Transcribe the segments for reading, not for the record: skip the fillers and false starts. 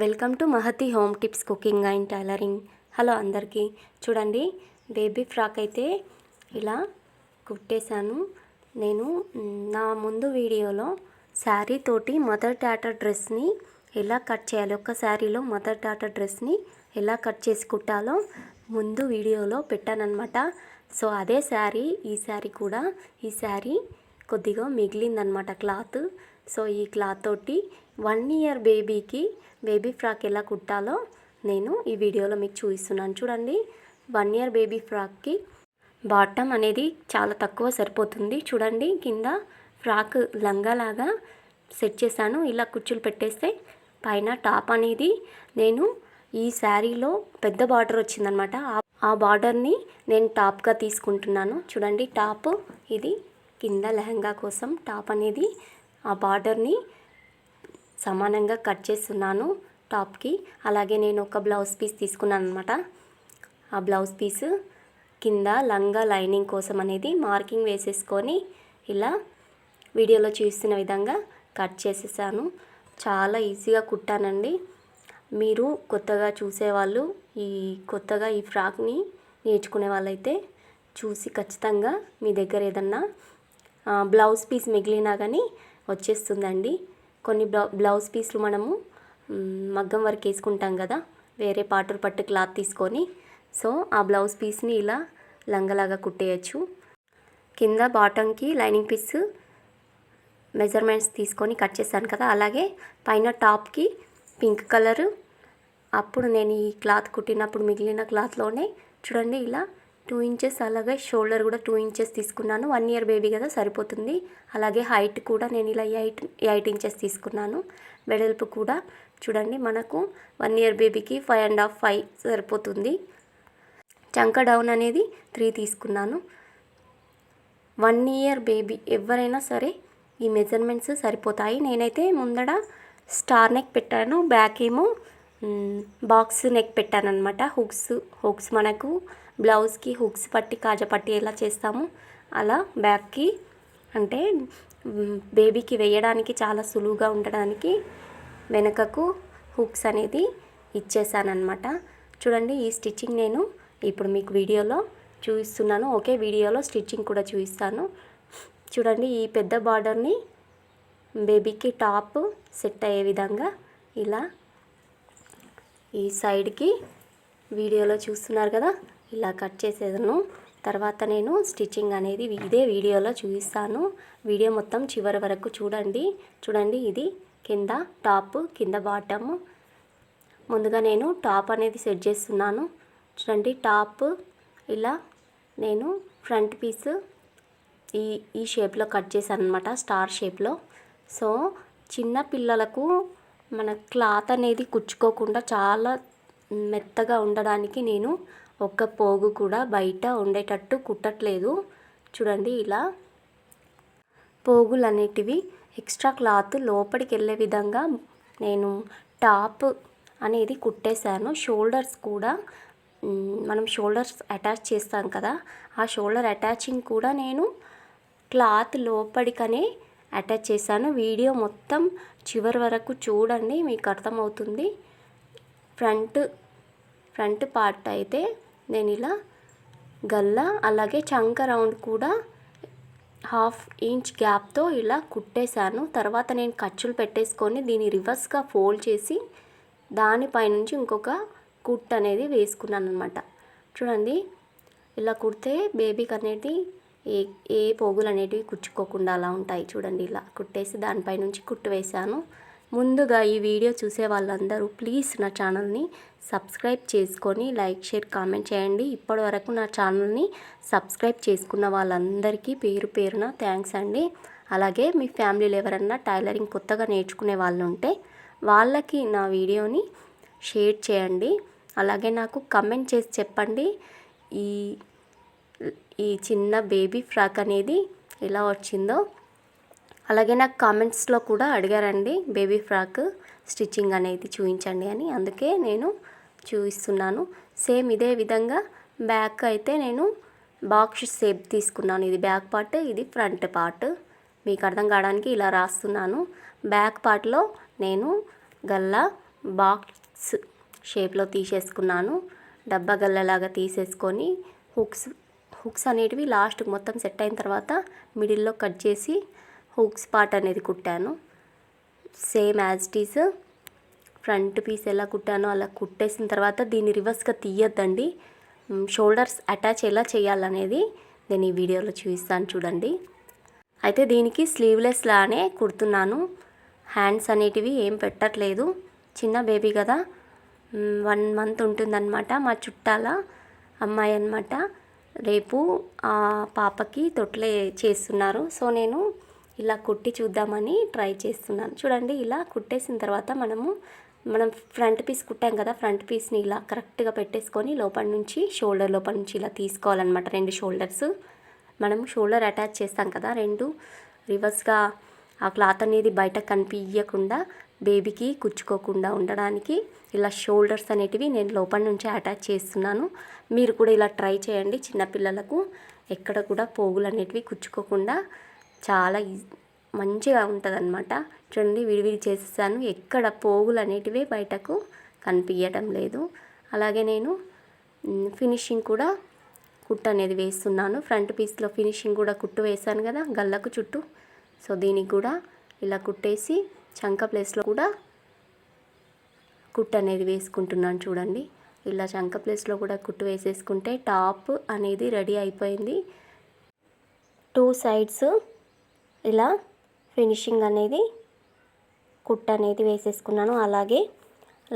Welcome to Mahathi home tips cooking and tailoring. Hello అందరికీ. చూడండి, baby frock అయితే ఇలా కుట్టేశాను. నేను నా ముందు వీడియోలో శారీ తోటి మదర్ డాటర్ డ్రెస్ని ఎలా కట్ చేయాలి, ఒక శారీలో మదర్ డాటర్ డ్రెస్ని ఎలా కట్ చేసి కుట్టాలో ముందు వీడియోలో పెట్టానన్నమాట. సో అదే శారీ, ఈ శారీ కొద్దిగా మిగిలిందనమాట క్లాత్. సో ఈ క్లాత్ తోటి 1 year బేబీకి బేబీ ఫ్రాక్ ఎలా కుట్టాలో నేను ఈ వీడియోలో మీకు చూపిస్తున్నాను. చూడండి, 1 year బేబీ ఫ్రాక్కి బాటమ్ అనేది చాలా తక్కువ సరిపోతుంది. చూడండి, కింద ఫ్రాక్ లంగాలాగా సెట్ చేశాను. ఇలా కుచ్చులు పెట్టేస్తే పైన టాప్ అనేది నేను ఈ శారీలో పెద్ద బార్డర్ వచ్చిందనమాట. ఆ బార్డర్ని నేను టాప్గా తీసుకుంటున్నాను. చూడండి, టాప్ ఇది కింద లెహంగా కోసం టాప్ అనేది ఆ బార్డర్ని సమానంగా కట్ చేస్తున్నాను టాప్కి. అలాగే నేను ఒక బ్లౌజ్ పీస్ తీసుకున్నాను అనమాట. ఆ బ్లౌజ్ పీస్ కింద లంగా లైనింగ్ కోసం అనేది మార్కింగ్ వేసేసుకొని ఇలా వీడియోలో చూస్తున్న విధంగా కట్ చేసేసాను. చాలా ఈజీగా కుట్టానండి. మీరు కొత్తగా చూసేవాళ్ళు, కొత్తగా ఈ ఫ్రాక్ని నేర్చుకునే వాళ్ళైతే చూసి ఖచ్చితంగా మీ దగ్గర ఏదన్నా బ్లౌజ్ పీస్ మిగిలినా కానీ వచ్చేస్తుందండి. కొన్ని బ్లౌజ్ పీస్లు మనము మగ్గం వర్క్ వేసుకుంటాం కదా, వేరే పాటూరు పట్టు క్లాత్ తీసుకొని, సో ఆ బ్లౌజ్ పీస్ని ఇలా లంగలాగా కుట్టేయచ్చు. కింద బాటంకి లైనింగ్ పీస్ మెజర్మెంట్స్ తీసుకొని కట్ చేశాను కదా, అలాగే పైన టాప్కి పింక్ కలరు అప్పుడు నేను ఈ క్లాత్ కుట్టినప్పుడు మిగిలిన క్లాత్లోనే చూడండి ఇలా 2 inches, అలాగే షోల్డర్ కూడా 2 inches తీసుకున్నాను. 1 year బేబీ కదా సరిపోతుంది. అలాగే హైట్ కూడా నేను ఇలా 8 inches తీసుకున్నాను. వెడల్పు కూడా చూడండి, మనకు 1 year బేబీకి 5.5 సరిపోతుంది. చంక డౌన్ అనేది 3 తీసుకున్నాను. 1 year బేబీ ఎవరైనా సరే ఈ మెజర్మెంట్స్ సరిపోతాయి. నేనైతే ముందడ స్టార్ నెక్ పెట్టాను, బ్యాక్ ఏమో బాక్స్ నెక్ పెట్టాను అనమాట. హుక్స్ మనకు బ్లౌజ్కి హుక్స్ పట్టి కాజా పట్టి ఎలా చేస్తాము అలా బ్యాక్కి, అంటే బేబీకి వేయడానికి చాలా సులువుగా ఉండడానికి వెనకకు హుక్స్ అనేది ఇచ్చేసానమాట. చూడండి, ఈ స్టిచ్చింగ్ నేను ఇప్పుడు మీకు వీడియోలో చూపిస్తున్నాను. ఓకే, వీడియోలో స్టిచ్చింగ్ కూడా చూపిస్తాను. చూడండి, ఈ పెద్ద బార్డర్ని బేబీకి టాప్ సెట్ అయ్యే విధంగా ఇలా ఈ సైడ్కి వీడియోలో చూస్తున్నారు కదా, ఇలా కట్ చేసేదను. తర్వాత నేను స్టిచ్చింగ్ అనేది ఇదే వీడియోలో చూపిస్తాను. వీడియో మొత్తం చివరి వరకు చూడండి. ఇది కింద టాప్, కింద బాటమ్. ముందుగా నేను టాప్ అనేది సెట్ చేస్తున్నాను. చూడండి, టాప్ ఇలా నేను ఫ్రంట్ పీస్ ఈ షేప్లో కట్ చేశాను అనమాట, స్టార్ షేప్లో. సో చిన్న పిల్లలకు మన క్లాత్ అనేది కుచ్చుకోకుండా చాలా మెత్తగా ఉండడానికి నేను ఒక్క పోగు కూడా బయట ఉండేటట్టు కుట్టట్లేదు. చూడండి, ఇలా పోగులు అనేటివి ఎక్స్ట్రా క్లాత్ లోపలికి వెళ్ళే విధంగా నేను టాప్ అనేది కుట్టేశాను. షోల్డర్స్ కూడా మనం షోల్డర్స్ అటాచ్ చేస్తాం కదా, ఆ షోల్డర్ అటాచింగ్ కూడా నేను క్లాత్ లోపలికనే అటాచ్ చేశాను. వీడియో మొత్తం చివరి వరకు చూడండి, మీకు అర్థమవుతుంది. ఫ్రంట్ పార్ట్ అయితే నేను ఇలా గల్లా అలాగే చంక రౌండ్ కూడా 1/2 inch గ్యాప్తో ఇలా కుట్టేశాను. తర్వాత నేను ఖర్చులు పెట్టేసుకొని దీన్ని రివర్స్గా ఫోల్డ్ చేసి దానిపైనుంచి ఇంకొక కుట్ అనేది వేసుకున్నాను అనమాట. చూడండి, ఇలా కుడితే బేబీకి అనేది ఏ పోగులు అనేటివి కుచ్చుకోకుండా అలా ఉంటాయి. చూడండి, ఇలా కుట్టేసి దానిపై నుంచి కుట్టు వేశాను. ముందుగా ఈ వీడియో చూసే వాళ్ళందరూ ప్లీజ్ నా ఛానల్ని సబ్స్క్రైబ్ చేసుకొని లైక్, షేర్, కామెంట్ చేయండి. ఇప్పటి వరకు నా ఛానల్ని సబ్స్క్రైబ్ చేసుకున్న వాళ్ళందరికీ పేరు పేరున థ్యాంక్స్ అండి. అలాగే మీ ఫ్యామిలీలో ఎవరన్నా టైలరింగ్ కొత్తగా నేర్చుకునే వాళ్ళు ఉంటే వాళ్ళకి నా వీడియోని షేర్ చేయండి. అలాగే నాకు కమెంట్ చేసి చెప్పండి ఈ చిన్న బేబీ ఫ్రాక్ అనేది ఎలా వచ్చిందో. అలాగే నాకు కామెంట్స్లో కూడా అడిగారండి బేబీ ఫ్రాక్ స్టిచ్చింగ్ అనేది చూపించండి అని, అందుకే నేను చూపిస్తున్నాను. సేమ్ ఇదే విధంగా బ్యాక్ అయితే నేను బాక్స్ షేప్ తీసుకున్నాను. ఇది బ్యాక్ పార్ట్, ఇది ఫ్రంట్ పార్ట్. మీకు అర్థం కావడానికి ఇలా రాస్తున్నాను. బ్యాక్ పార్ట్లో నేను గల్లా బాక్స్ షేప్లో తీసేసుకున్నాను. డబ్బా గల్లలాగా తీసేసుకొని హుక్స్ అనేటివి లాస్ట్కి మొత్తం సెట్ అయిన తర్వాత మిడిల్లో కట్ చేసి హుక్స్ పార్ట్ అనేది కుట్టాను. Same as it is front piece ఎలా కుట్టానో అలా కుట్టేసిన తర్వాత దీన్ని రివర్స్గా తీయొద్దండి. షోల్డర్స్ అటాచ్ ఎలా చేయాలనేది నేను ఈ వీడియోలో చూపిస్తాను చూడండి. అయితే దీనికి స్లీవ్లెస్ లానే కుడుతున్నాను. హ్యాండ్స్ అనేటివి ఏం పెట్టట్లేదు. చిన్న బేబీ కదా, 1 month ఉంటుందన్నమాట. మా చుట్టాల అమ్మాయి అన్నమాట. రేపు ఆ పాపకి తొట్లే చేస్తున్నారు. సో నేను ఇలా కుట్టి చూద్దామని ట్రై చేస్తున్నాను. చూడండి, ఇలా కుట్టేసిన తర్వాత మనం ఫ్రంట్ పీస్ కుట్టాం కదా, ఫ్రంట్ పీస్ని ఇలా కరెక్ట్గా పెట్టేసుకొని లోపల నుంచి షోల్డర్ లోపల నుంచి ఇలా తీసుకోవాలన్నమాట. 2 షోల్డర్స్ మనం షోల్డర్ అటాచ్ చేస్తాం కదా, 2 రివర్స్గా ఆ క్లాత్ అనేది బయట కనిపించకుండా బేబీకి కుచ్చుకోకుండా ఉండడానికి ఇలా షోల్డర్స్ అనేటివి నేను లోపల నుంచి అటాచ్ చేస్తున్నాను. మీరు కూడా ఇలా ట్రై చేయండి. చిన్నపిల్లలకు ఎక్కడ కూడా పోగులు అనేటివి కుచ్చుకోకుండా చాలా మంచిగా ఉంటుందన్నమాట. చూడండి, విడివిడి చేసేసాను. ఎక్కడ పోగులు అనేటివి బయటకు కనిపించడం లేదు. అలాగే నేను ఫినిషింగ్ కూడా కుట్టు అనేది వేస్తున్నాను. ఫ్రంట్ పీస్లో ఫినిషింగ్ కూడా కుట్టు వేసాను కదా గల్లకు చుట్టూ. సో దీనికి కూడా ఇలా కుట్టేసి చంక ప్లేస్లో కూడా కుట్టు అనేది వేసుకుంటున్నాను. చూడండి, ఇలా చంక ప్లేస్లో కూడా కుట్టు వేసేసుకుంటే టాప్ అనేది రెడీ అయిపోయింది. 2 sides ఇలా ఫినిషింగ్ అనేది కుట్టు అనేది వేసేసుకున్నాను. అలాగే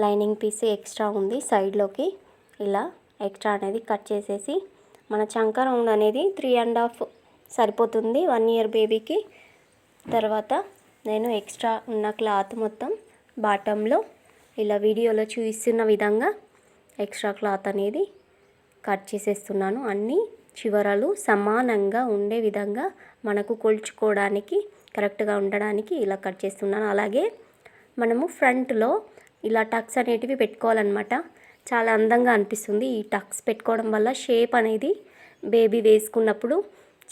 లైనింగ్ పీస్ ఎక్స్ట్రా ఉంది సైడ్లోకి, ఇలా ఎక్స్ట్రా అనేది కట్ చేసేసి మన చంక రౌండ్ అనేది 3.5 సరిపోతుంది 1 year బేబీకి. తర్వాత నేను ఎక్స్ట్రా ఉన్న క్లాత్ మొత్తం బాటంలో ఇలా వీడియోలో చూపిస్తున్న విధంగా ఎక్స్ట్రా క్లాత్ అనేది కట్ చేసేస్తున్నాను. అన్ని చివరలు సమానంగా ఉండే విధంగా మనకు కొలుచుకోవడానికి కరెక్ట్గా ఉండడానికి ఇలా కట్ చేస్తున్నాను. అలాగే మనము ఫ్రంట్లో ఇలా టక్స్ అనేటివి పెట్టుకోవాలన్నమాట. చాలా అందంగా అనిపిస్తుంది. ఈ టక్స్ పెట్టుకోవడం వల్ల షేప్ అనేది బేబీ వేసుకున్నప్పుడు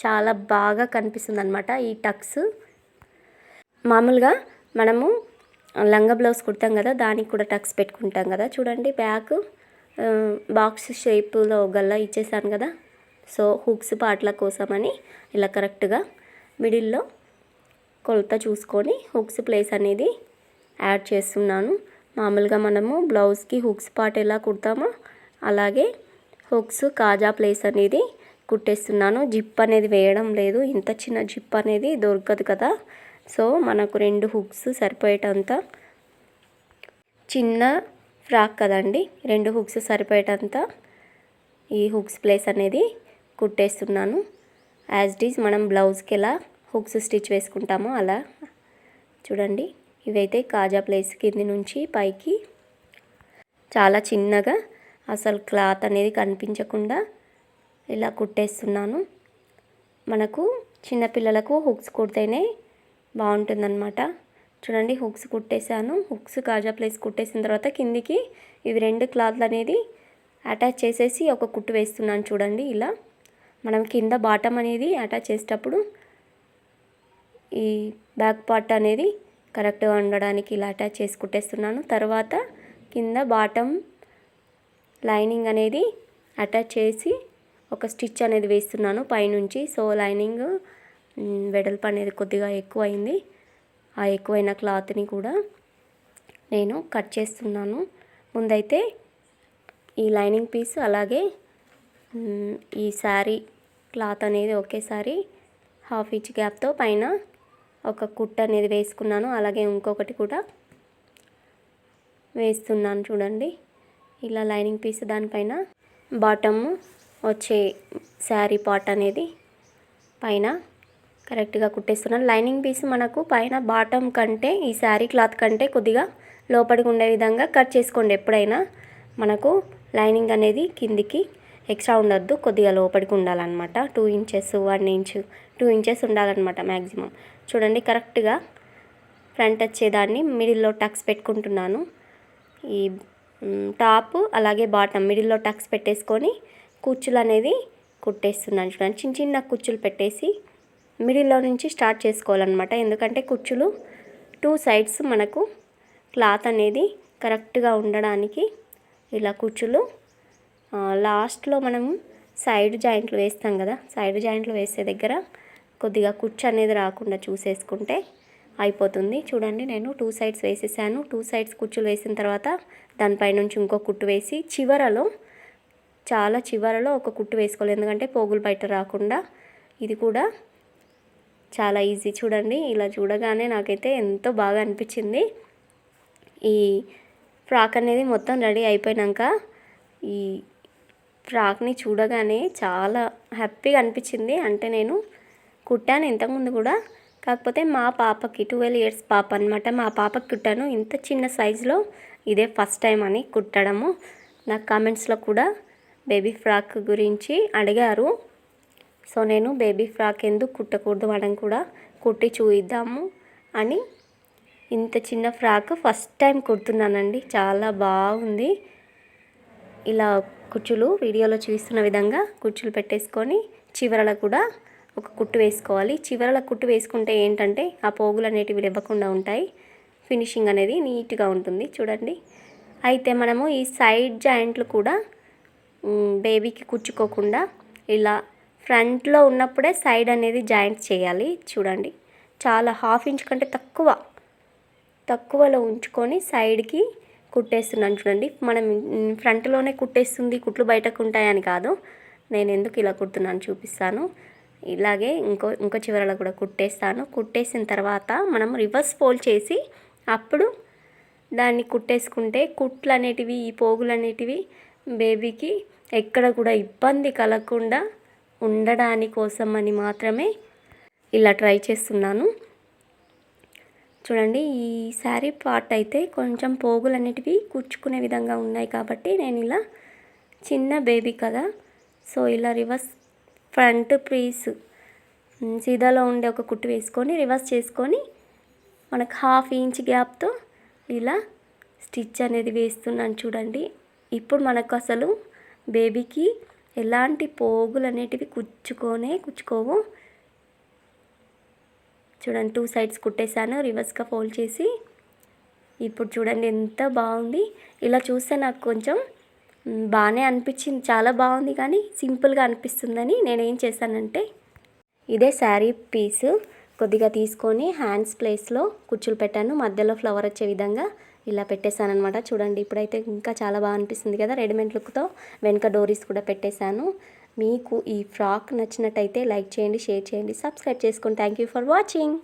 చాలా బాగా కనిపిస్తుంది అన్నమాట. ఈ టక్స్ మామూలుగా మనము లంగా బ్లౌజ్ కుడతాం కదా, దానికి కూడా టక్స్ పెట్టుకుంటాం కదా. చూడండి, బ్యాక్ బాక్స్ షేప్లో గల్లా ఇచ్చేసాను కదా. సో హుక్స్ పార్ట్ల కోసమని ఇలా కరెక్ట్గా మిడిల్లో కొలత చూసుకొని హుక్స్ ప్లేస్ అనేది యాడ్ చేస్తున్నాను. మామూలుగా మనము బ్లౌజ్కి హుక్స్ పార్ట్ ఎలా కుడతామో అలాగే హుక్స్ కాజా ప్లేస్ అనేది కుట్టేస్తున్నాను. జిప్ అనేది వేయడం లేదు. ఇంత చిన్న జిప్ అనేది దొరకదు కదా. సో మనకు 2 హుక్స్ సరిపోయేటంత చిన్న ఫ్రాక్ కదండి, 2 హుక్స్ సరిపోయేటంత ఈ హుక్స్ ప్లేస్ అనేది కుట్టేస్తున్నాను. యాజ్ ఇట్ ఈజ్ మనం బ్లౌజ్కి ఎలా హుక్స్ స్టిచ్ వేసుకుంటామో అలా. చూడండి, ఇవైతే కాజా ప్లేస్ కింది నుంచి పైకి చాలా చిన్నగా అసలు క్లాత్ అనేది కనిపించకుండా ఇలా కుట్టేస్తున్నాను. మనకు చిన్నపిల్లలకు హుక్స్ కుడితేనే బాగుంటుందన్నమాట. చూడండి, హుక్స్ కుట్టేశాను. హుక్స్ కాజా ప్లేస్ కుట్టేసిన తర్వాత కిందికి ఇవి 2 క్లాత్లు అనేది అటాచ్ చేసేసి ఒక కుట్టు వేస్తున్నాను. చూడండి, ఇలా మనం కింద బాటమ్ అనేది అటాచ్ చేసేటప్పుడు ఈ బ్యాక్ పార్ట్ అనేది కరెక్ట్గా ఉండడానికి ఇలా అటాచ్ చేసి కుట్టేస్తున్నాను. తర్వాత కింద బాటమ్ లైనింగ్ అనేది అటాచ్ చేసి ఒక స్టిచ్ అనేది వేస్తున్నాను పైనుంచి. సో లైనింగ్ వెడల్పు అనేది కొద్దిగా ఎక్కువ అయింది. ఆ ఎక్కువైన క్లాత్ని కూడా నేను కట్ చేస్తున్నాను. ముందైతే ఈ లైనింగ్ పీస్ అలాగే ఈ శారీ క్లాత్ అనేది ఒకేసారి 1/2 inch గ్యాప్తో పైన ఒక కుట్టు అనేది వేసుకున్నాను. అలాగే ఇంకొకటి కూడా వేస్తున్నాను. చూడండి, ఇలా లైనింగ్ పీస్ దానిపైన బాటమ్ వచ్చే శారీ పార్ట్ అనేది పైన కరెక్ట్గా కుట్టేస్తున్నాను. లైనింగ్ పీస్ మనకు పైన బాటమ్ కంటే ఈ శారీ క్లాత్ కంటే కొద్దిగా లోపలికి ఉండే విధంగా కట్ చేసుకోండి. ఎప్పుడైనా మనకు లైనింగ్ అనేది కిందికి ఎక్స్ట్రా ఉండొద్దు, కొద్దిగా లోపలికి ఉండాలన్నమాట. 2 inches 1 inch 2 inches ఉండాలన్నమాట మ్యాక్సిమం. చూడండి, కరెక్ట్గా ఫ్రంట్ వచ్చేదాన్ని మిడిల్లో టక్స్ పెట్టుకుంటున్నాను. ఈ టాప్ అలాగే బాటమ్ మిడిల్లో టక్స్ పెట్టేసుకొని కుచ్చులు అనేది కుట్టేస్తున్నాను. చూడండి, చిన్న చిన్న కుచ్చులు పెట్టేసి మిడిల్లో నుంచి స్టార్ట్ చేసుకోవాలన్నమాట. ఎందుకంటే కుచ్చులు 2 sides మనకు క్లాత్ అనేది కరెక్ట్గా ఉండడానికి ఇలా కుచ్చులు లాస్ట్లో మనం సైడ్ జాయింట్లు వేస్తాం కదా, సైడ్ జాయింట్లు వేసే దగ్గర కొద్దిగా కుచ్చు అనేది రాకుండా చూసేసుకుంటే అయిపోతుంది. చూడండి నేను 2 సైడ్స్ వేసేసాను. 2 సైడ్స్ కుచ్చులు వేసిన తర్వాత దానిపై నుంచి ఇంకో కుట్టు వేసి చివరలో ఒక కుట్టు వేసుకోవాలి, ఎందుకంటే పోగులు బయట రాకుండా. ఇది కూడా చాలా ఈజీ. చూడండి ఇలా చూడగానే నాకైతే ఎంతో బాగా అనిపించింది. ఈ ఫ్రాక్ అనేది మొత్తం రెడీ అయిపోయినాక ఈ ఫ్రాక్ని చూడగానే చాలా హ్యాపీగా అనిపించింది. అంటే నేను కుట్టాను ఇంతకుముందు కూడా, కాకపోతే మా పాపకి 12 ఇయర్స్ పాప అనమాట, మా పాపకి కుట్టాను. ఇంత చిన్న సైజులో ఇదే ఫస్ట్ టైం అని కుట్టడము. నాకు కామెంట్స్లో కూడా బేబీ ఫ్రాక్ గురించి అడిగారు. సో నేను బేబీ ఫ్రాక్ ఎందుకు కుట్టకూడదు మనం కూడా కుట్టి చూద్దాము అని ఇంత చిన్న ఫ్రాక్ ఫస్ట్ టైం కుడుతున్నానండి. చాలా బాగుంది. ఇలా కుచ్చులు వీడియోలో చూస్తున్న విధంగా కుచ్చులు పెట్టేసుకొని చివరలో కూడా ఒక కుట్టు వేసుకోవాలి. చివరల కుట్టు వేసుకుంటే ఏంటంటే ఆ పోగులు అనేటివి ఇవ్వకుండా ఉంటాయి, ఫినిషింగ్ అనేది నీట్గా ఉంటుంది. చూడండి అయితే మనము ఈ సైడ్ జాయింట్లు కూడా బేబీకి కుచ్చుకోకుండా ఇలా ఫ్రంట్లో ఉన్నప్పుడే సైడ్ అనేది జాయింట్ చేయాలి. చూడండి చాలా 1/2 ఇంచ్ కంటే తక్కువలో ఉంచుకొని సైడ్కి కుట్టేస్తున్నాను. చూడండి మనం ఫ్రంట్లోనే కుట్టేస్తుంది, కుట్లు బయటకు ఉంటాయని కాదు. నేను ఎందుకు ఇలా కుడుతున్నాను చూపిస్తాను. ఇలాగే ఇంకో చివరలో కూడా కుట్టేస్తాను. కుట్టేసిన తర్వాత మనం రివర్స్ ఫోల్డ్ చేసి అప్పుడు దాన్ని కుట్టేసుకుంటే కుట్లు అనేటివి, ఈ పోగులు అనేటివి బేబీకి ఎక్కడ కూడా ఇబ్బంది కలగకుండా ఉండడాని కోసం అని మాత్రమే ఇలా ట్రై చేస్తున్నాను. చూడండి ఈ శారీ పార్ట్ అయితే కొంచెం పోగులు అనేటివి కుచ్చుకునే విధంగా ఉన్నాయి కాబట్టి నేను ఇలా చిన్న బేబీ కదా, సో ఇలా రివర్స్ ఫ్రంట్ పీస్ సీదాలో ఉండే ఒక కుట్టు వేసుకొని రివర్స్ చేసుకొని మనకు 1/2 ఇంచ్ గ్యాప్తో ఇలా స్టిచ్ అనేది వేస్తున్నాను. చూడండి ఇప్పుడు మనకు అసలు బేబీకి ఎలాంటి పోగులు అనేటివి కుచ్చుకోవు. చూడండి 2 సైడ్స్ కుట్టేశాను రివర్స్గా ఫోల్డ్ చేసి. ఇప్పుడు చూడండి ఎంత బాగుంది. ఇలా చూస్తే నాకు కొంచెం బాగానే అనిపించింది, చాలా బాగుంది, కానీ సింపుల్గా అనిపిస్తుందని నేనేం చేశానంటే ఇదే శారీ పీస్ కొద్దిగా తీసుకొని హ్యాండ్స్ ప్లేస్లో కుచ్చులు పెట్టాను, మధ్యలో ఫ్లవర్ వచ్చే విధంగా ఇలా పెట్టేశాను అనమాట. చూడండి ఇప్పుడైతే ఇంకా చాలా బాగా అనిపిస్తుంది కదా రెడీమేడ్ లుక్తో. వెనక డోరీస్ కూడా పెట్టేశాను. మీకు ఈ ఫ్రాక్ నచ్చినట్టయితే లైక్ చేయండి, షేర్ చేయండి, సబ్స్క్రైబ్ చేసుకోండి. Thank you for watching.